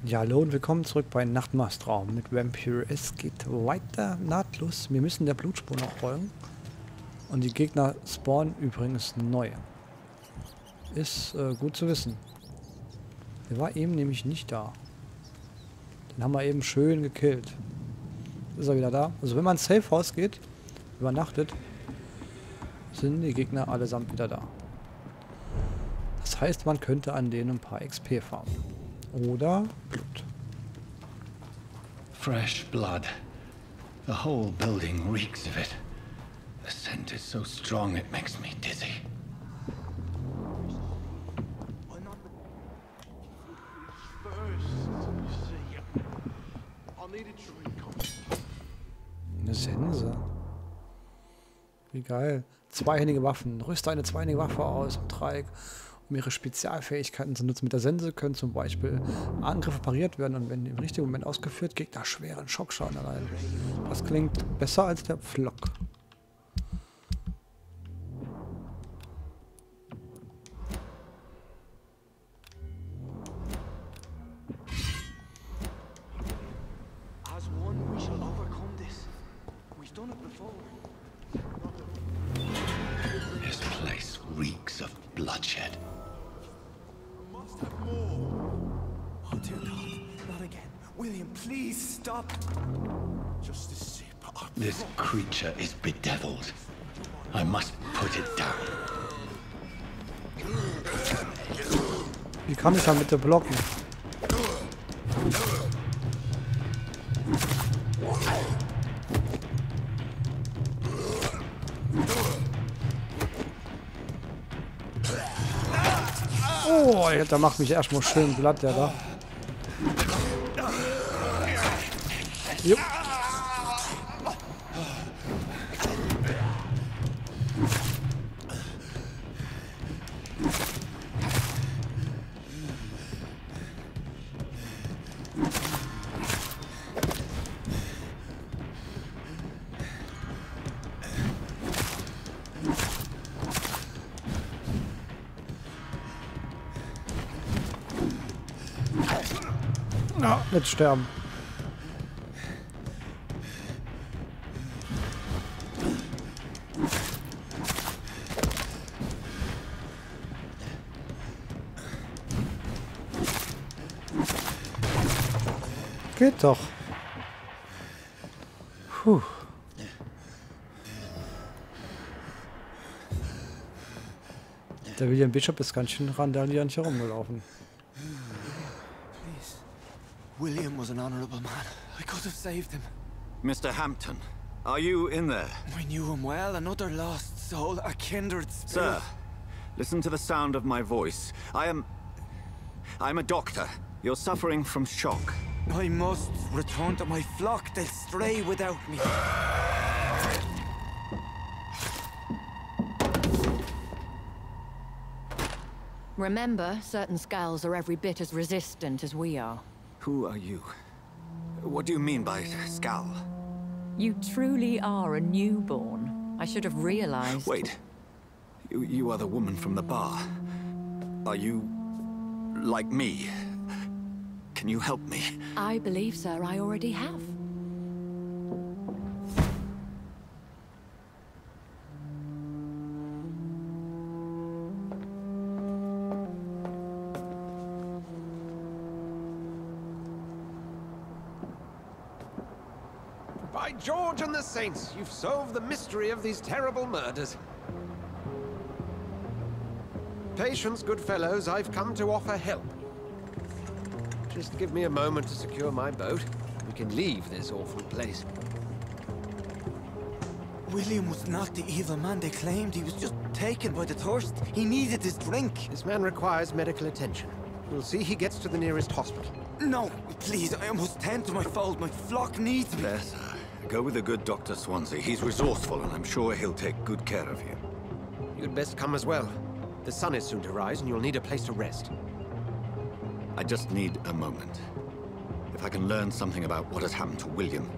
Ja, hallo und willkommen zurück bei Nachtmaßtraum mit Vampyr. Es geht weiter nahtlos. Wir müssen der Blutspur noch folgen. Und die Gegner spawnen übrigens neu. Ist gut zu wissen. Der war eben nämlich nicht da. Den haben wir eben schön gekillt. Ist er wieder da? Also wenn man safe House geht, übernachtet, sind die Gegner allesamt wieder da. Das heißt, man könnte an denen ein paar XP farmen. Oder Blut. Fresh blood. The whole building reeks of it. The scent is so strong it makes me dizzy. Eine Sense. Wie geil. Zweihändige Waffen. Rüste eine zweihändige Waffe aus im Dreieck, um ihre Spezialfähigkeiten zu nutzen. Mit der Sense können zum Beispiel Angriffe pariert werden und wenn im richtigen Moment ausgeführt, Gegner schweren Schockschaden erleiden. Das klingt besser als der Pflock. This place reeks of bloodshed. Oh dear God, not again. William, please stop. Just a sip. This creature is bedeviled. I must put it down. Wie kann ich da bitte blocken? Oh, der macht mich erstmal schön glatt, der da. Jupp. Ja, nicht sterben. Geht doch. Puh. Der William Bishop ist ganz schön randalierend herumgelaufen. William was an honorable man. I could have saved him. Mr. Hampton, are you in there? I knew him well, another lost soul, a kindred spirit. Sir, listen to the sound of my voice. I'm a doctor. You're suffering from shock. I must return to my flock. They'll stray without me. Remember, certain skulls are every bit as resistant as we are. Who are you? What do you mean by skull? You truly are a newborn. I should have realized. Wait. You are the woman from the bar. Are you like me? Can you help me? I believe, sir, I already have. By George and the Saints, you've solved the mystery of these terrible murders. Patience, good fellows, I've come to offer help. Just give me a moment to secure my boat. We can leave this awful place. William was not the evil man they claimed. He was just taken by the thirst. He needed his drink. This man requires medical attention. We'll see he gets to the nearest hospital. No, please, I must tend to my fold. My flock needs me. There, sir. Go with the good Dr. Swansea. He's resourceful and I'm sure he'll take good care of you. You'd best come as well. The sun is soon to rise and you'll need a place to rest. I just need a moment. If I can learn something about what has happened to William,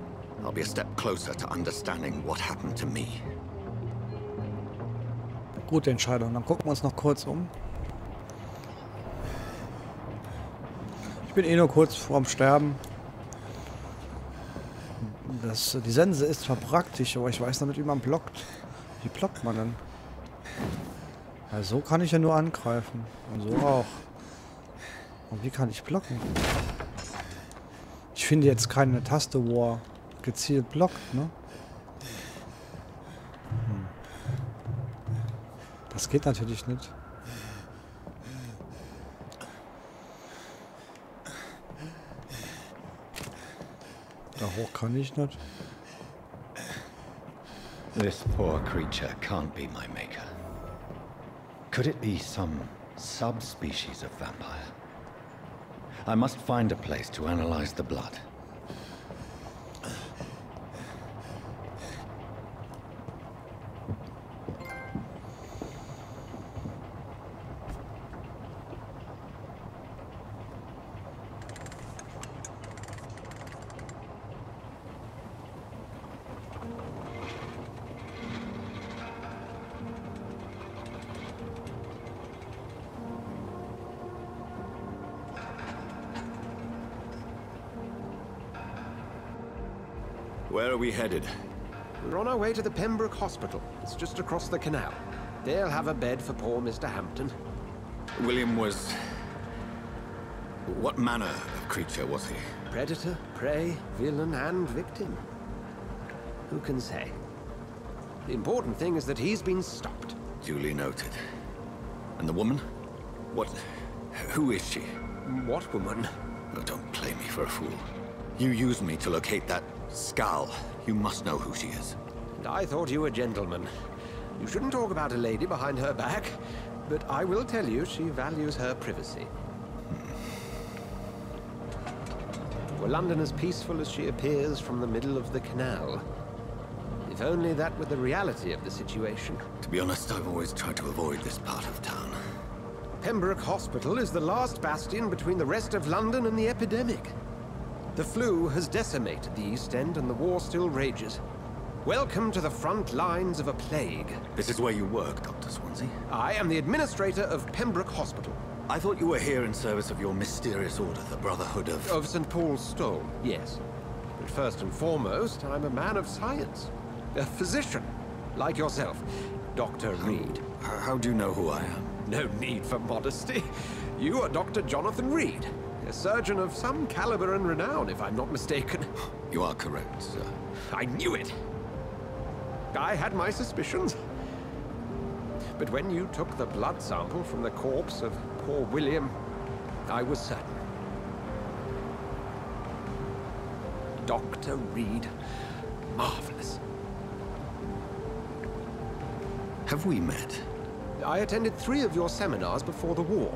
I'll be a step closer to understanding what happened to me. Gute Entscheidung. Dann gucken wir uns noch kurz um. Ich bin eh nur kurz vorm Sterben. Die Sense ist zwar praktisch, aber ich weiß noch nicht, wie man blockt. Wie blockt man denn? Ja, so kann ich ja nur angreifen. Und so auch. Und wie kann ich blocken? Ich finde jetzt keine Taste, wo er gezielt blockt, ne? Das geht natürlich nicht. Da hoch kann ich nicht. This poor creature can't be my maker. Could it be some subspecies of vampire? I must find a place to analyze the blood. Where are we headed? We're on our way to the Pembroke Hospital. It's just across the canal. They'll have a bed for poor Mr. Hampton. William was... What manner of creature was he? Predator, prey, villain, and victim. Who can say? The important thing is that he's been stopped. Duly noted. And the woman? What... Who is she? What woman? Oh, don't play me for a fool. You used me to locate that skull. You must know who she is. I thought you a gentleman. You shouldn't talk about a lady behind her back, but I will tell you she values her privacy. Were London as peaceful as she appears from the middle of the canal? If only that were the reality of the situation. To be honest, I've always tried to avoid this part of town. Pembroke Hospital is the last bastion between the rest of London and the epidemic. The flu has decimated the East End and the war still rages. Welcome to the front lines of a plague. This is where you work, Dr. Swansea? I am the administrator of Pembroke Hospital. I thought you were here in service of your mysterious order, the Brotherhood of... Of St. Paul's Stole, yes. But first and foremost, I'm a man of science. A physician, like yourself, Dr. Reed. How do you know who I am? No need for modesty. You are Dr. Jonathan Reed. A surgeon of some caliber and renown, if I'm not mistaken. You are correct, sir. I knew it! I had my suspicions. But when you took the blood sample from the corpse of poor William, I was certain. Dr. Reed. Marvelous. Have we met? I attended 3 of your seminars before the war.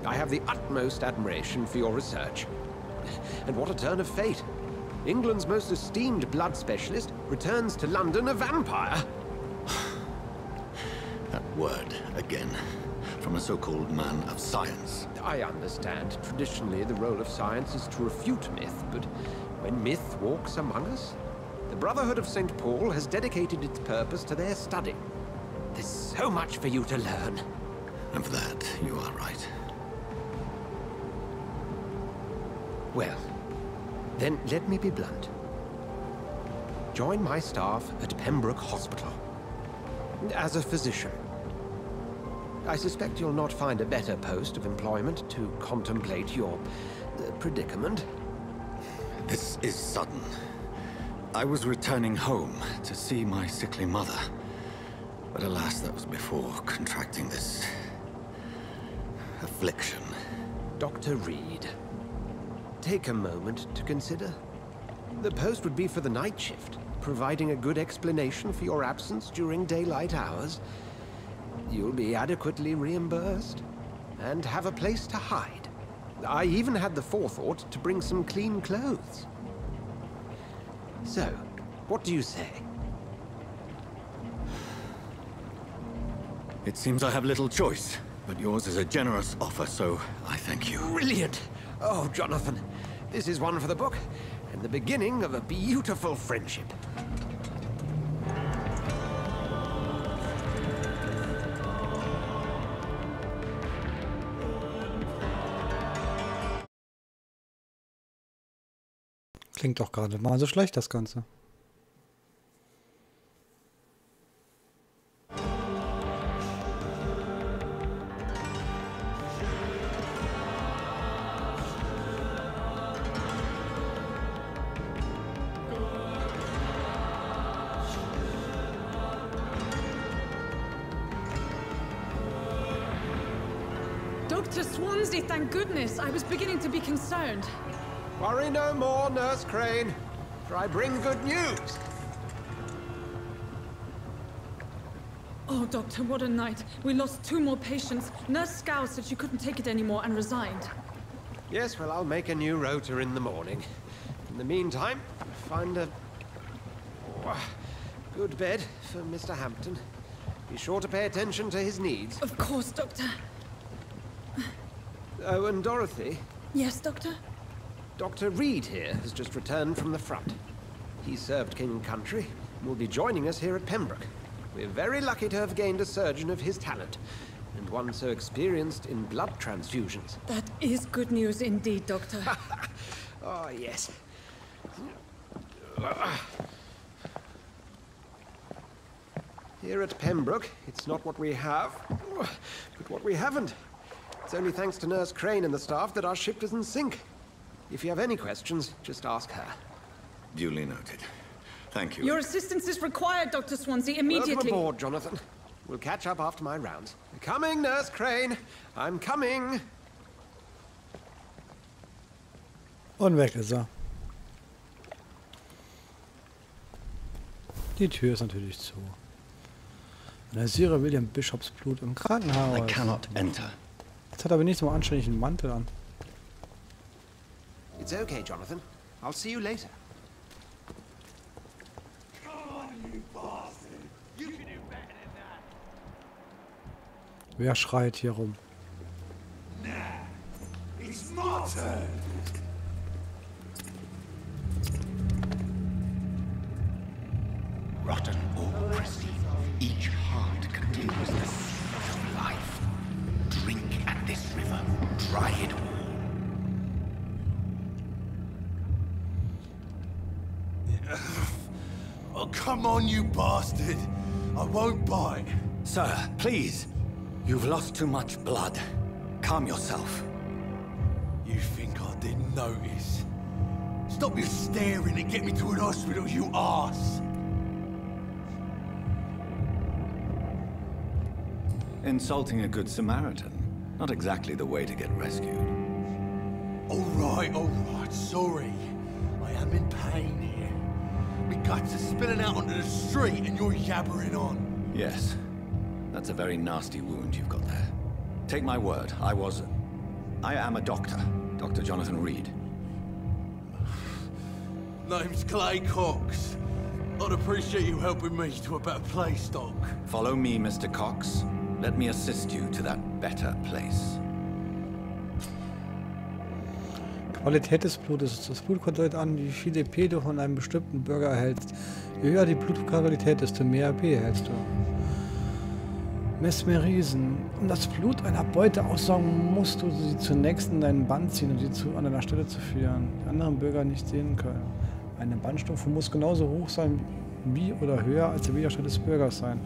I have the utmost admiration for your research. And what a turn of fate. England's most esteemed blood specialist returns to London a vampire. That word, again. From a so-called man of science. I understand. Traditionally, the role of science is to refute myth, but when myth walks among us, the Brotherhood of St. Paul has dedicated its purpose to their study. There's so much for you to learn. And for that, you are right. Well, then let me be blunt. Join my staff at Pembroke Hospital. As a physician. I suspect you'll not find a better post of employment to contemplate your predicament. This is sudden. I was returning home to see my sickly mother. But alas, that was before contracting this... affliction. Dr. Reed, take a moment to consider. The post would be for the night shift, providing a good explanation for your absence during daylight hours. You'll be adequately reimbursed, and have a place to hide. I even had the forethought to bring some clean clothes. So, what do you say? It seems I have little choice, but yours is a generous offer, so I thank you. Brilliant! Oh, Jonathan, this is one for the book, and the beginning of a beautiful friendship. Klingt doch gerade mal so schlecht, das Ganze. Dr. Swansea, thank goodness. I was beginning to be concerned. Worry no more, Nurse Crane, for I bring good news. Oh, Doctor, what a night. We lost 2 more patients. Nurse Scow said she couldn't take it anymore and resigned. Yes, well, I'll make a new rota in the morning. In the meantime, find a good bed for Mr. Hampton. Be sure to pay attention to his needs. Of course, Doctor. Oh, and Dorothy, Yes, Doctor? Dr. Reed here has just returned from the front. He served King and Country and will be joining us here at Pembroke. We're very lucky to have gained a surgeon of his talent, and one so experienced in blood transfusions. That is good news indeed, Doctor. Oh, yes. Here at Pembroke, it's not what we have, but what we haven't. It's only thanks to Nurse Crane and the staff that our ship doesn't sink. If you have any questions, just ask her. Duly noted. Thank you. Your assistance is required, Dr. Swansea, immediately. Welcome aboard, Jonathan. We'll catch up after my rounds. Coming, Nurse Crane. I'm coming. Und weg ist er. Die Tür ist natürlich zu. Analysiere William Bishops Blut im Krankenhaus. I cannot enter. Jetzt hat er aber nicht so einen anständigen Mantel an. It's okay, Jonathan. I'll see you later. Wer schreit hier rum? It's my turn. Rotten all perceive, each heart contains the seed of life. Drink at this river, dry it all. Oh, come on, you bastard. I won't bite. Sir, please. You've lost too much blood. Calm yourself. You think I didn't notice? Stop your staring and get me to an hospital, you arse. Insulting a good Samaritan. Not exactly the way to get rescued. All right, sorry. I am in pain here. My guts are spilling out onto the street and you're yabbering on. Yes. That's a very nasty wound you've got there. Take my word, I am a doctor. Dr. Jonathan Reed. Name's Clay Cox. I'd appreciate you helping me to a better place, Doc. Follow me, Mr. Cox. Let me assist you to that better place. Qualität des Blutes. Das Blut kommt an, wie viel EP du von einem bestimmten Bürger erhältst. Je höher die Blutqualität, desto mehr EP erhältst du. Mesmerisen. Um das Blut einer Beute aussaugen, musst du sie zunächst in deinen Band ziehen und sie an einer Stelle zu führen, die anderen Bürger nicht sehen können. Eine Bandstufe muss genauso hoch sein wie oder höher als der Widerstand des Bürgers sein.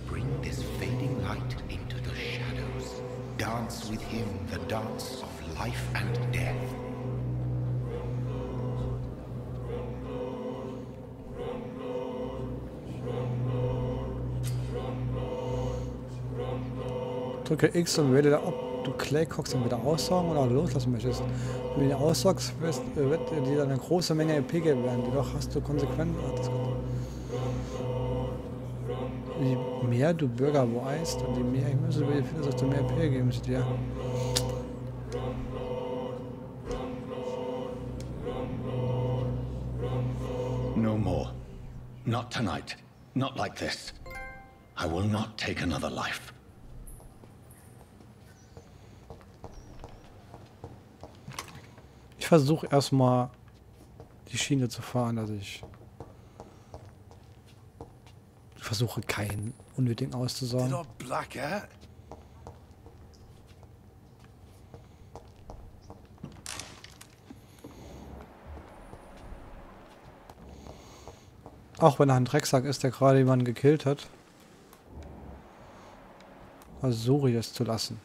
Bring this fading light into the shadows. Dance with him the dance of life and death. Drücke X und wähle da, ob du Clay Cox entweder aussaugen oder loslassen möchtest. Wenn du ihn aussaugst, wird dir eine große Menge EP geben werden. Jedoch hast du konsequent... Je mehr du Bürger weißt und je mehr Gemüse du findest, desto mehr EP geben sie dir. No more. Not tonight. Not like this. I will not take another life. Ich versuche erstmal die Schiene zu fahren, dass ich versuche keinen unnötigen auszusorgen. Did I black out? Auch wenn er ein Drecksack ist, der gerade jemanden gekillt hat. Versuche ich es zu lassen.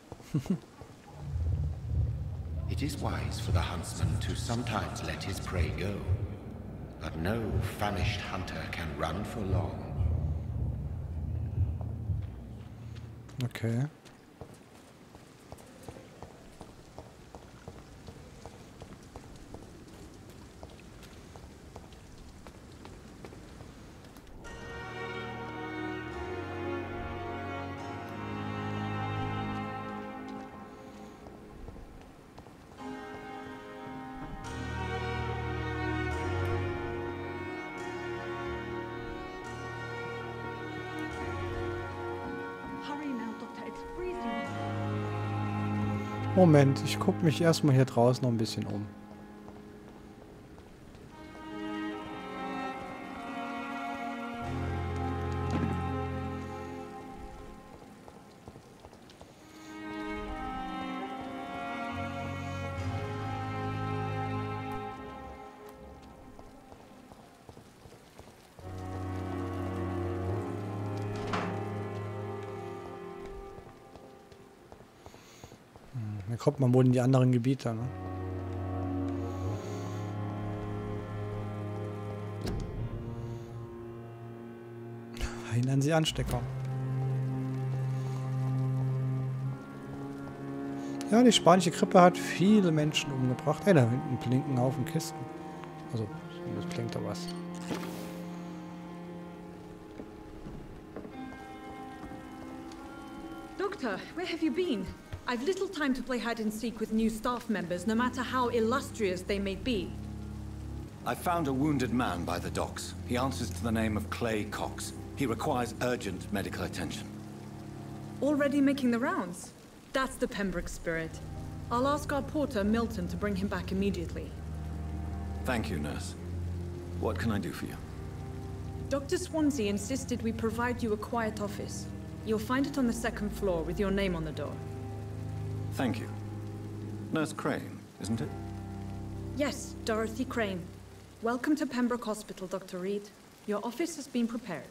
It is wise for the huntsman to sometimes let his prey go, but no famished hunter can run for long. Okay. Moment, ich gucke mich erstmal hier draußen noch ein bisschen um. Dann kommt man wohl in die anderen Gebiete, ne? Verhindern Sie Anstecker. Ja, die spanische Grippe hat viele Menschen umgebracht. Hey, da hinten blinken Haufen Kisten. Also, es blinkt da was. Doctor, where have you been? I've little time to play hide and seek with new staff members, no matter how illustrious they may be. I found a wounded man by the docks. He answers to the name of Clay Cox. He requires urgent medical attention. Already making the rounds? That's the Pembroke spirit. I'll ask our porter, Milton, to bring him back immediately. Thank you, nurse. What can I do for you? Dr. Swansea insisted we provide you a quiet office. You'll find it on the second floor with your name on the door. Thank you. Nurse Crane, isn't it? Yes, Dorothy Crane. Welcome to Pembroke Hospital, Dr. Reed. Your office has been prepared.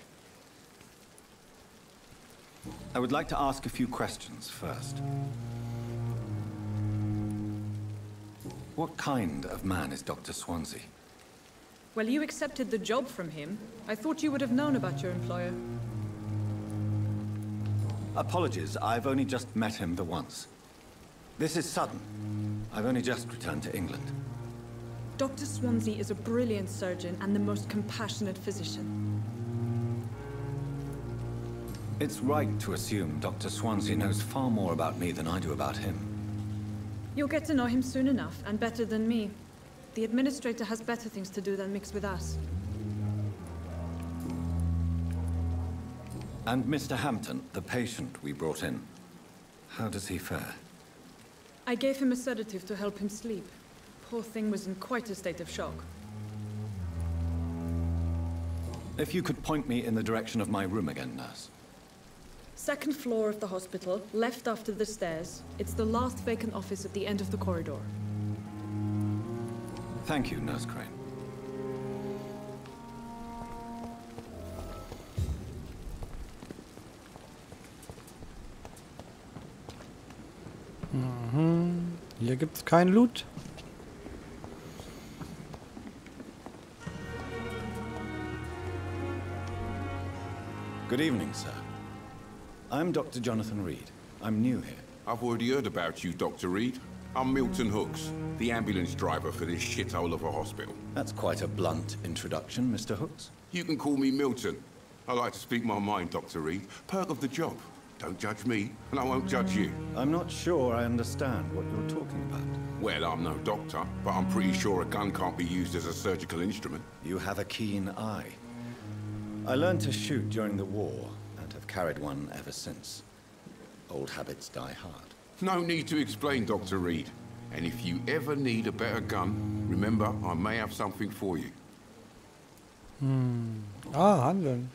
I would like to ask a few questions first. What kind of man is Dr. Swansea? Well, you accepted the job from him. I thought you would have known about your employer. Apologies, I've only just met him the once. This is sudden. I've only just returned to England. Dr. Swansea is a brilliant surgeon and the most compassionate physician. It's right to assume Dr. Swansea knows far more about me than I do about him. You'll get to know him soon enough, and better than me. The administrator has better things to do than mix with us. And Mr. Hampton, the patient we brought in, how does he fare? I gave him a sedative to help him sleep. Poor thing was in quite a state of shock. If you could point me in the direction of my room again, nurse. Second floor of the hospital, left after the stairs. It's the last vacant office at the end of the corridor. Thank you, Nurse Crane. Hier gibt's kein Loot. Good evening, sir. I'm Dr. Jonathan Reed. I'm new here. I've already heard about you, Dr. Reed. I'm Milton Hooks, the ambulance driver for this shithole of a hospital. That's quite a blunt introduction, Mr. Hooks. You can call me Milton. I like to speak my mind, Dr. Reed. Perk of the job. Don't judge me, and I won't judge you. I'm not sure I understand what you're talking about. Well, I'm no doctor, but I'm pretty sure a gun can't be used as a surgical instrument. You have a keen eye. I learned to shoot during the war, and have carried one ever since. Old habits die hard. No need to explain, Dr. Reed. And if you ever need a better gun, remember, I may have something for you. Handeln.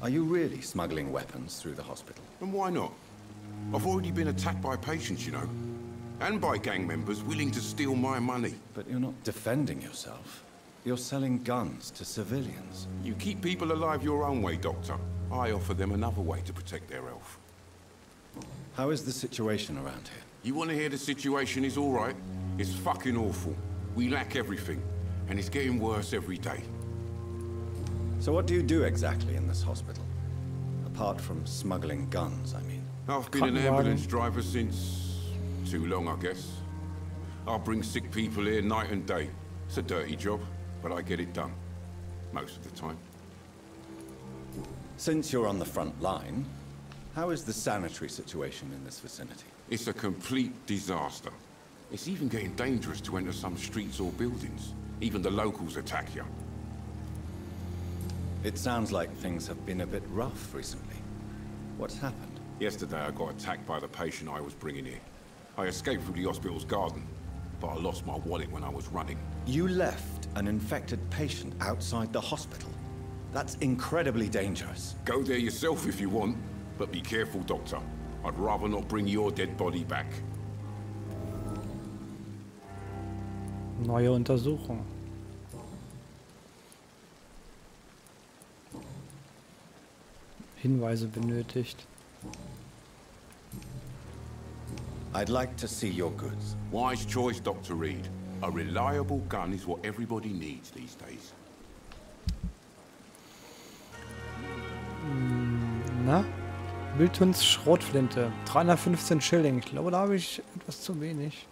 Are you really smuggling weapons through the hospital? And why not? I've already been attacked by patients, you know. And by gang members willing to steal my money. But you're not defending yourself. You're selling guns to civilians. You keep people alive your own way, Doctor. I offer them another way to protect their health. How is the situation around here? You want to hear the situation is all right? It's fucking awful. We lack everything. And it's getting worse every day. So what do you do exactly in this hospital? Apart from smuggling guns, I mean. I've been an ambulance driver since... too long, I guess. I'll bring sick people here night and day. It's a dirty job, but I get it done. Most of the time. Since you're on the front line, how is the sanitary situation in this vicinity? It's a complete disaster. It's even getting dangerous to enter some streets or buildings. Even the locals attack you. It sounds like things have been a bit rough recently. What's happened? Yesterday I got attacked by the patient I was bringing here. I escaped through the hospital's garden, but I lost my wallet when I was running. You left an infected patient outside the hospital? That's incredibly dangerous. Go there yourself if you want, but be careful, Doctor. I'd rather not bring your dead body back. Neue Untersuchung. Hinweise benötigt. I'd like to see your goods. Wise choice, Dr. Reed. A reliable gun is what everybody needs these days. Na? Miltons Schrotflinte. 315 Schilling. Ich glaube, da habe ich etwas zu wenig.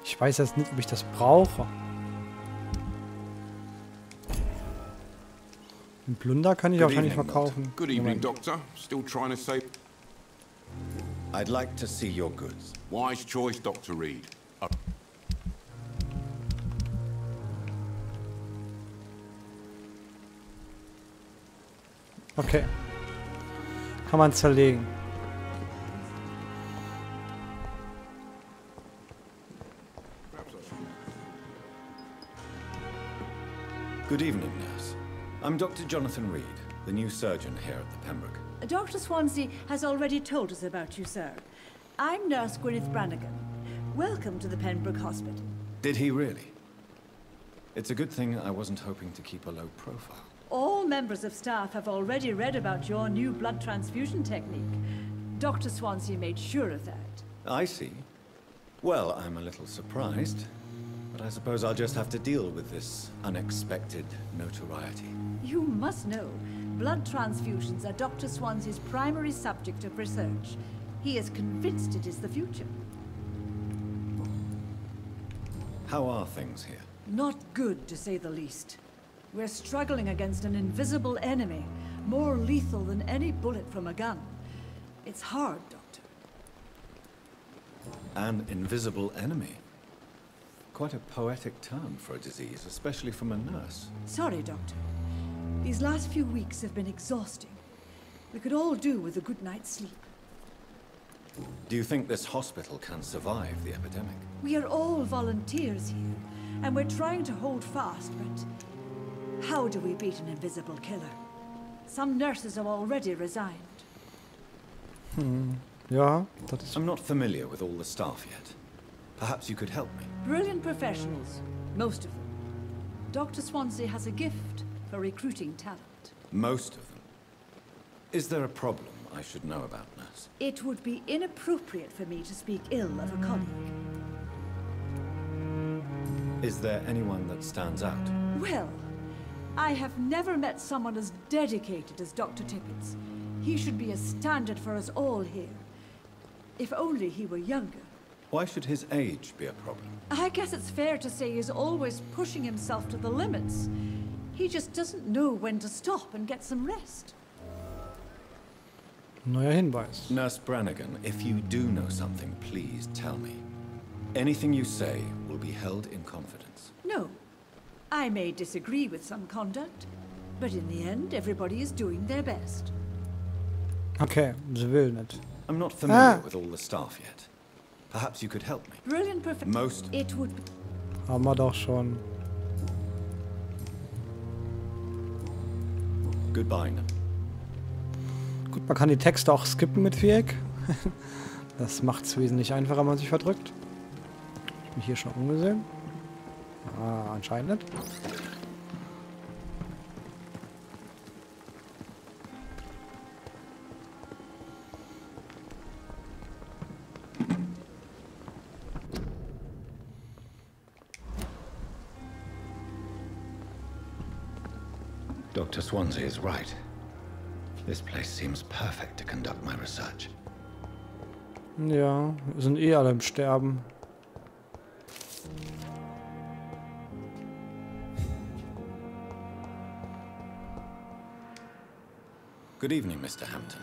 Ich weiß jetzt nicht, ob ich das brauche. Den Plunder kann ich auch gar nicht verkaufen. Good evening, Doctor. Still trying to save... I'd like to see your goods. Wise choice, Dr. Reed. Okay. Kann man zerlegen. Good evening, nurse. I'm Dr. Jonathan Reed, the new surgeon here at the Pembroke. Dr. Swansea has already told us about you, sir. I'm Nurse Gwyneth Brannigan. Welcome to the Pembroke Hospital. Did he really? It's a good thing I wasn't hoping to keep a low profile. All members of staff have already read about your new blood transfusion technique. Dr. Swansea made sure of that. I see. Well, I'm a little surprised, but I suppose I'll just have to deal with this unexpected notoriety. You must know, blood transfusions are Dr. Swansea's primary subject of research. He is convinced it is the future. How are things here? Not good, to say the least. We're struggling against an invisible enemy, more lethal than any bullet from a gun. It's hard, Doctor. An invisible enemy? Quite a poetic term for a disease, especially from a nurse. Sorry, Doctor. These last few weeks have been exhausting. We could all do with a good night's sleep. Do you think this hospital can survive the epidemic? We are all volunteers here, and we're trying to hold fast, but how do we beat an invisible killer? Some nurses have already resigned. Ja, I'm not familiar with all the staff yet. Perhaps you could help me. Brilliant professionals, most of them. Dr. Swansea has a gift for recruiting talent. Most of them? Is there a problem I should know about, nurse? It would be inappropriate for me to speak ill of a colleague. Is there anyone that stands out? Well, I have never met someone as dedicated as Dr. Tippett. He should be a standard for us all here. If only he were younger. Why should his age be a problem? I guess it's fair to say he's always pushing himself to the limits. He just doesn't know when to stop and get some rest. neuer Hinweis. Nurse Brannigan, if you do know something, please tell me. Anything you say will be held in confidence. No. I may disagree with some conduct, but in the end, everybody is doing their best. Okay, sie will nicht. I'm not familiar with all the staff yet. Perhaps you could help me. Brilliant, perfect. Most. It would. Haben wir doch schon. Goodbye. Gut, man kann die Texte auch skippen mit Viereck. Das macht es wesentlich einfacher, wenn man sich verdrückt. Ich bin hier schon umgesehen. Ah, anscheinend nicht. Dr. Swansea is right. This place seems perfect to conduct my research. Ja, wir sind eh alle im Sterben. Good evening, Mr. Hampton.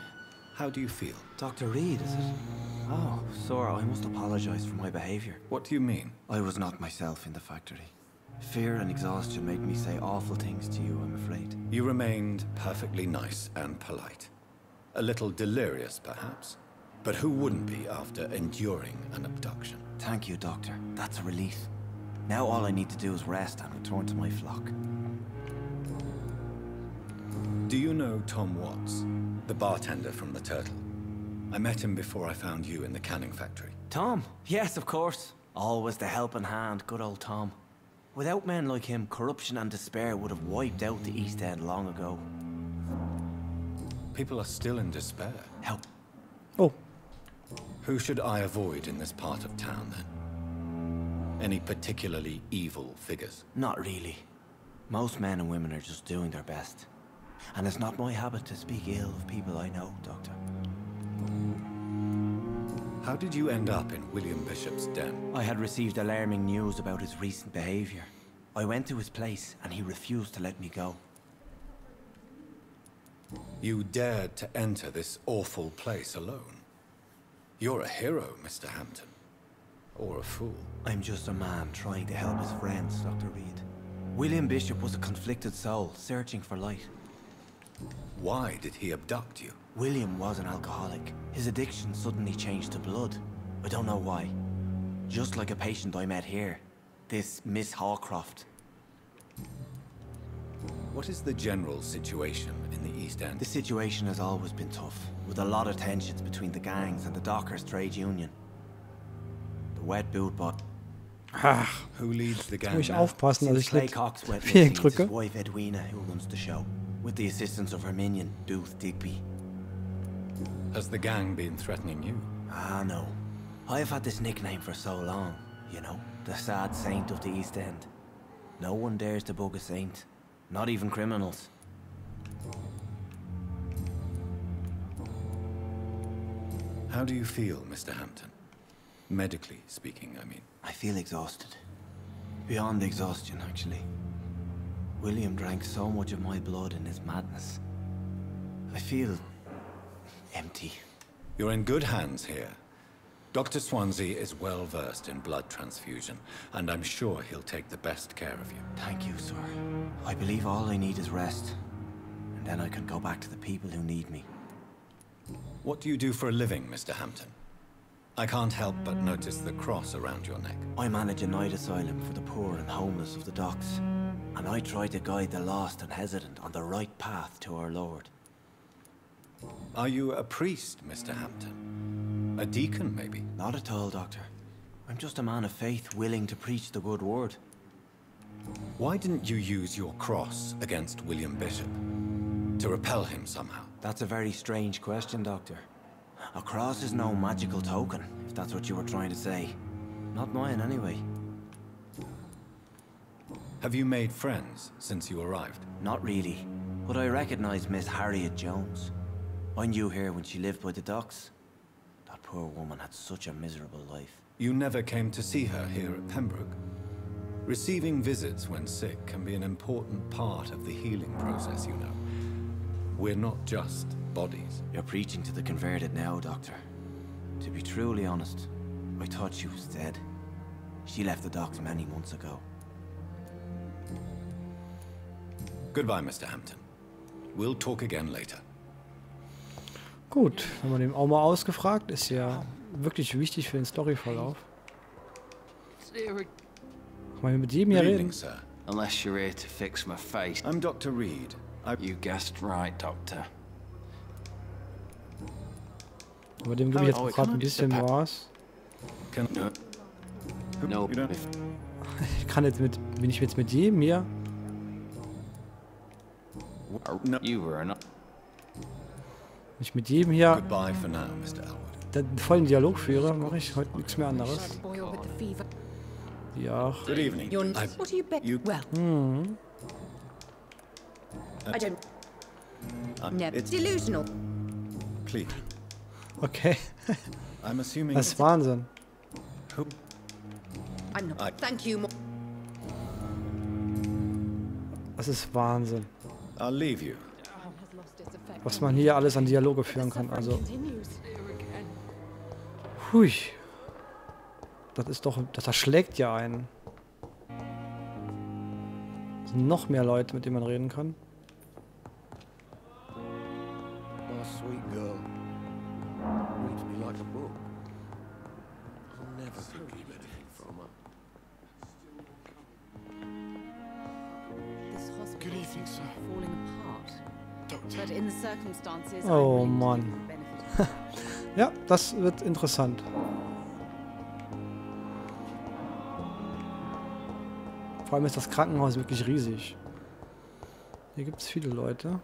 How do you feel? Dr. Reed, is it? Oh, sir, I must apologize for my behavior. What do you mean? I was not myself in the factory. Fear and exhaustion made me say awful things to you, I'm afraid. You remained perfectly nice and polite. A little delirious, perhaps. But who wouldn't be after enduring an abduction? Thank you, Doctor. That's a relief. Now all I need to do is rest and return to my flock. Do you know Tom Watts, the bartender from the Turtle? I met him before I found you in the canning factory. Tom? Yes, of course. Always the helping hand, good old Tom. Without men like him, corruption and despair would have wiped out the East End long ago. People are still in despair. How? Oh. Who should I avoid in this part of town, then? Any particularly evil figures? Not really. Most men and women are just doing their best. And it's not my habit to speak ill of people I know, Doctor. How did you end up in William Bishop's den? I had received alarming news about his recent behavior. I went to his place and he refused to let me go. You dared to enter this awful place alone. You're a hero, Mr. Hampton. Or a fool. I'm just a man trying to help his friends, Dr. Reed. William Bishop was a conflicted soul, searching for light. Why did he abduct you? William was an alcoholic. His addiction suddenly changed to blood. I don't know why. Just like a patient I met here. This Miss Hawcroft. What is the general situation in the East End? The situation has always been tough, with a lot of tensions between the gangs and the Dockers trade union. The wet boot bot. Who leads the gang? Muss ich aufpassen, dass ich nicht Viereck Viereck drücke. his wife Edwina, who runs the show, with the assistance of her minion, Dooth Digby. Has the gang been threatening you? Ah, no. I've had this nickname for so long, you know, the sad saint of the East End. No one dares to bug a saint, not even criminals. How do you feel, Mr. Hampton? Medically speaking, I mean. I feel exhausted. Beyond exhaustion, actually. William drank so much of my blood in his madness. I feel empty. You're in good hands here. Dr. Swansea is well versed in blood transfusion, and I'm sure he'll take the best care of you. Thank you, sir. I believe all I need is rest. And then I can go back to the people who need me. What do you do for a living, Mr. Hampton? I can't help but notice the cross around your neck. I manage a night asylum for the poor and homeless of the docks. And I try to guide the lost and hesitant on the right path to our Lord. Are you a priest, Mr. Hampton? A deacon, maybe? Not at all, Doctor. I'm just a man of faith willing to preach the good word. Why didn't you use your cross against William Bishop? To repel him somehow? That's a very strange question, Doctor. A cross is no magical token, if that's what you were trying to say. Not mine, anyway. Have you made friends since you arrived? Not really, but I recognize Miss Harriet Jones. I knew her when she lived by the docks. That poor woman had such a miserable life. You never came to see her here at Pembroke? Receiving visits when sick can be an important part of the healing process, you know. We're not just bodies. You're preaching to the converted now, Doctor. To be truly honest, I thought she was dead. She left the docks many months ago. Goodbye, Mr. Hampton. We'll talk again later. Gut, haben wir den auch mal ausgefragt. Ist ja wirklich wichtig für den Storyverlauf. Kann man mit jedem hier Good reden? evening, sir. Unless you're here to fix my face. I'm Dr. Reed. You guessed right, Doctor. Aber dem gebe ich jetzt gerade ein bisschen was. No. Ich kann jetzt mit, bin ich jetzt mit jedem hier, You were not. wenn ich mit jedem hier Goodbye for now, Mr. Elwood. den vollen Dialog führe, mache ich heute nichts mehr anderes. Ja. Good evening. What are you you Well, I don't. Never. It's Delusional. please. Okay. I'm assuming Das ist Wahnsinn. I'm not. I- Thank you. Das ist Wahnsinn. I'll leave you. Was man hier alles an Dialoge führen kann. Also. Hui. Das ist doch. Das erschlägt ja einen. Es sind noch mehr Leute, mit denen man reden kann. My sweet girl reads me like a book. I'll never forgive anything from her. This hospital Good evening, sir. falling apart. Doctor. But in the circumstances, Oh, I'm willing to Mann. give you the benefit of Ja, das wird interessant. Vor allem ist das Krankenhaus wirklich riesig. Hier gibt es viele Leute.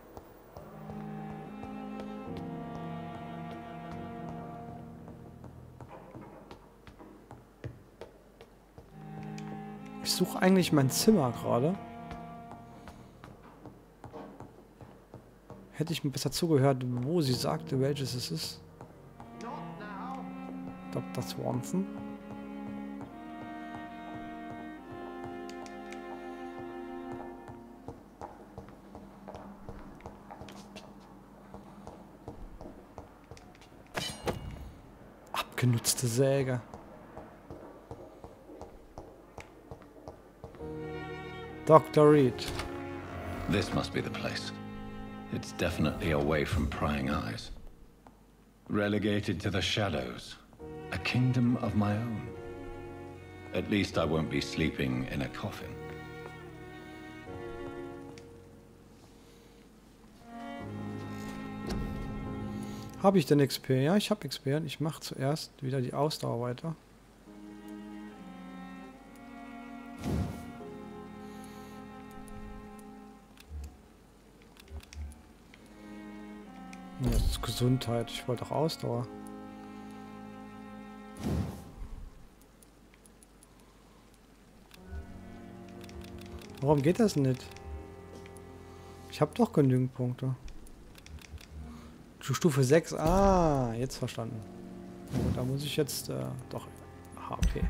Ich suche eigentlich mein Zimmer gerade. Hätte ich mir besser zugehört, wo sie sagte, welches es ist. Dr. Swanson. Abgenutzte Säge. Dr. Reed. This must be the place. It's definitely away from prying eyes. Relegated to the shadows. A kingdom of my own. At least I won't be sleeping in a coffin. Habe ich denn XP? Ja, ich habe XP. Ich mache zuerst wieder die Ausdauer weiter. Das ist Gesundheit. Ich wollte auch Ausdauer. Warum geht das nicht? Ich habe doch genügend Punkte. Stufe 6. Ah, jetzt verstanden. Gut, da muss ich jetzt doch. Aha, okay.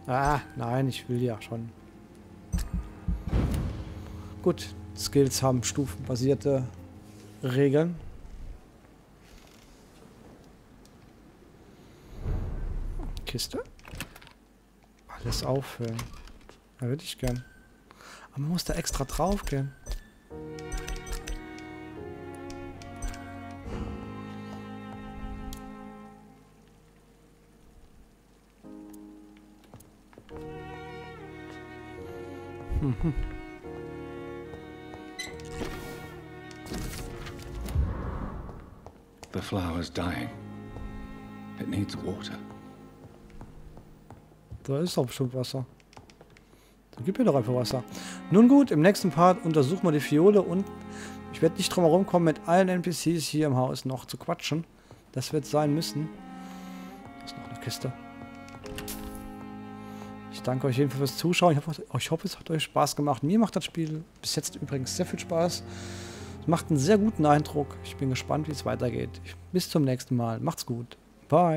Ah, nein, ich will ja schon. Gut, Skills haben stufenbasierte Regeln. Kiste. Alles auffüllen. Da würde ich gern. Aber man muss da extra drauf gehen. The flower's dying. It needs water. Da ist doch bestimmt Wasser. Dann gib mir doch einfach Wasser. Nun gut, im nächsten Part untersuchen wir die Fiole und ich werde nicht drum herum kommen, mit allen NPCs hier im Haus noch zu quatschen. Das wird sein müssen. Da ist noch eine Kiste. Ich danke euch jedenfalls fürs Zuschauen. Ich hoffe, es hat euch Spaß gemacht. Mir macht das Spiel bis jetzt übrigens sehr viel Spaß. Es macht einen sehr guten Eindruck. Ich bin gespannt, wie es weitergeht. Bis zum nächsten Mal. Macht's gut. Bye.